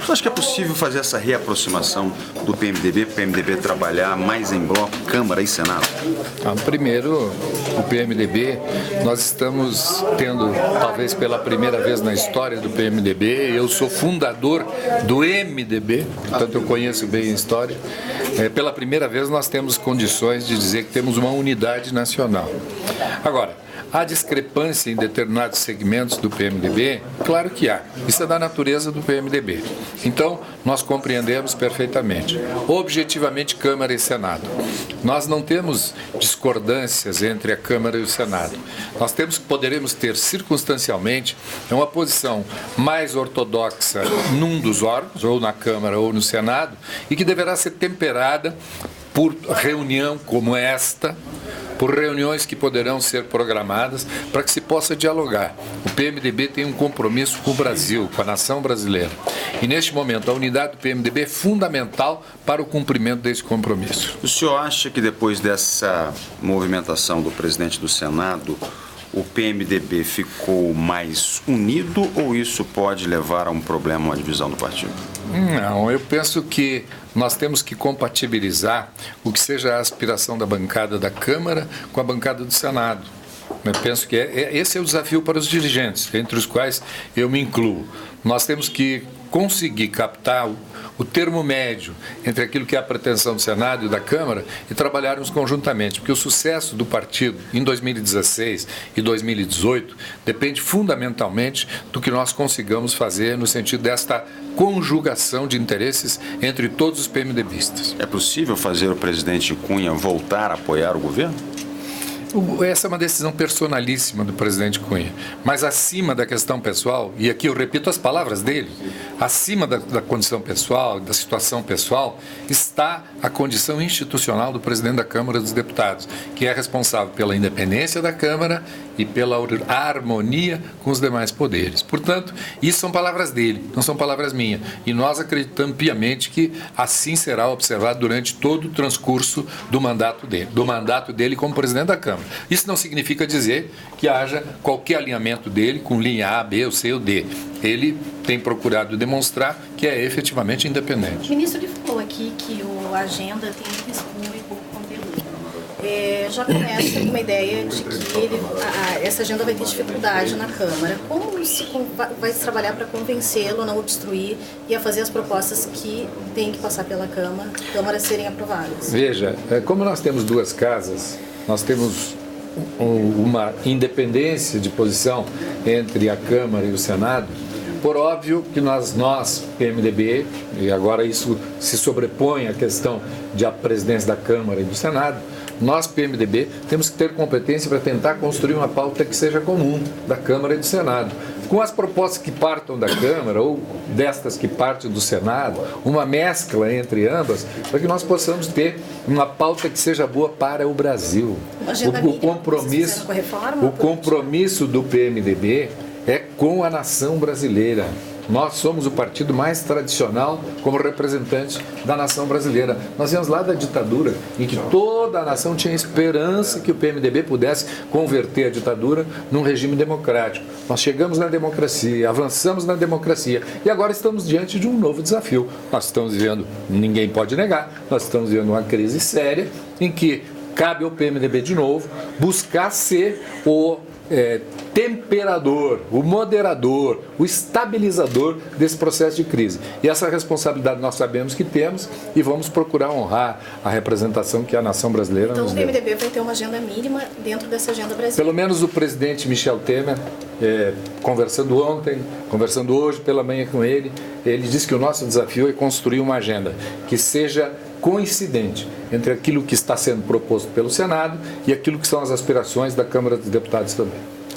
Você acha que é possível fazer essa reaproximação do PMDB, trabalhar mais em bloco, Câmara e Senado? Primeiro, o PMDB, nós estamos tendo, talvez pela primeira vez na história do PMDB, eu sou fundador do MDB, portanto eu conheço bem a história, pela primeira vez nós temos condições de dizer que temos uma unidade nacional. Agora, há discrepância em determinados segmentos do PMDB? Claro que há. Isso é da natureza do PMDB. Então, nós compreendemos perfeitamente. Objetivamente, Câmara e Senado. Nós não temos discordâncias entre a Câmara e o Senado. Nós poderemos ter circunstancialmente uma posição mais ortodoxa num dos órgãos, ou na Câmara ou no Senado, e que deverá ser temperada por reunião como esta, por reuniões que poderão ser programadas para que se possa dialogar. O PMDB tem um compromisso com o Brasil, com a nação brasileira. E neste momento a unidade do PMDB é fundamental para o cumprimento desse compromisso. O senhor acha que depois dessa movimentação do presidente do Senado, o PMDB ficou mais unido ou isso pode levar a um problema, uma divisão do partido? Não, eu penso que nós temos que compatibilizar o que seja a aspiração da bancada da Câmara com a bancada do Senado. Eu penso que esse é o desafio para os dirigentes, entre os quais eu me incluo. Nós temos que conseguir captar o termo médio entre aquilo que é a pretensão do Senado e da Câmara e trabalharmos conjuntamente, porque o sucesso do partido em 2016 e 2018 depende fundamentalmente do que nós consigamos fazer no sentido desta conjugação de interesses entre todos os PMDBistas. É possível fazer o presidente Cunha voltar a apoiar o governo? Essa é uma decisão personalíssima do presidente Cunha, mas acima da questão pessoal, e aqui eu repito as palavras dele, acima da condição pessoal, da situação pessoal, está a condição institucional do presidente da Câmara dos Deputados, que é responsável pela independência da Câmara e pela harmonia com os demais poderes. Portanto, isso são palavras dele, não são palavras minhas, e nós acreditamos piamente que assim será observado durante todo o transcurso do mandato dele como presidente da Câmara. Isso não significa dizer que haja qualquer alinhamento dele com linha A, B, ou C ou D. Ele tem procurado demonstrar que é efetivamente independente. O ministro ele falou aqui que a agenda tem muito escuro e pouco conteúdo. Já começa com uma ideia de que essa agenda vai ter dificuldade na Câmara. Como vai se trabalhar para convencê-lo a não obstruir e a fazer as propostas que têm que passar pela Câmara serem aprovadas? Veja, como nós temos duas casas, nós temos uma independência de posição entre a Câmara e o Senado. Por óbvio que nós, PMDB, e agora isso se sobrepõe à questão de a presidência da Câmara e do Senado, nós, PMDB, temos que ter competência para tentar construir uma pauta que seja comum da Câmara e do Senado. Com as propostas que partam da Câmara ou destas que partem do Senado, uma mescla entre ambas, para que nós possamos ter uma pauta que seja boa para o Brasil. O compromisso do PMDB é com a nação brasileira. Nós somos o partido mais tradicional como representante da nação brasileira. Nós viemos lá da ditadura, em que toda a nação tinha esperança que o PMDB pudesse converter a ditadura num regime democrático. Nós chegamos na democracia, avançamos na democracia e agora estamos diante de um novo desafio. Nós estamos vivendo, ninguém pode negar, nós estamos vivendo uma crise séria em que cabe ao PMDB de novo buscar ser o temperador, o moderador, o estabilizador desse processo de crise. E essa responsabilidade nós sabemos que temos e vamos procurar honrar a representação que a nação brasileira nos deu. Então o PMDB vai ter uma agenda mínima dentro dessa agenda brasileira? Pelo menos o presidente Michel Temer, conversando ontem, conversando hoje pela manhã com ele disse que o nosso desafio é construir uma agenda que seja coincidente entre aquilo que está sendo proposto pelo Senado e aquilo que são as aspirações da Câmara dos Deputados também.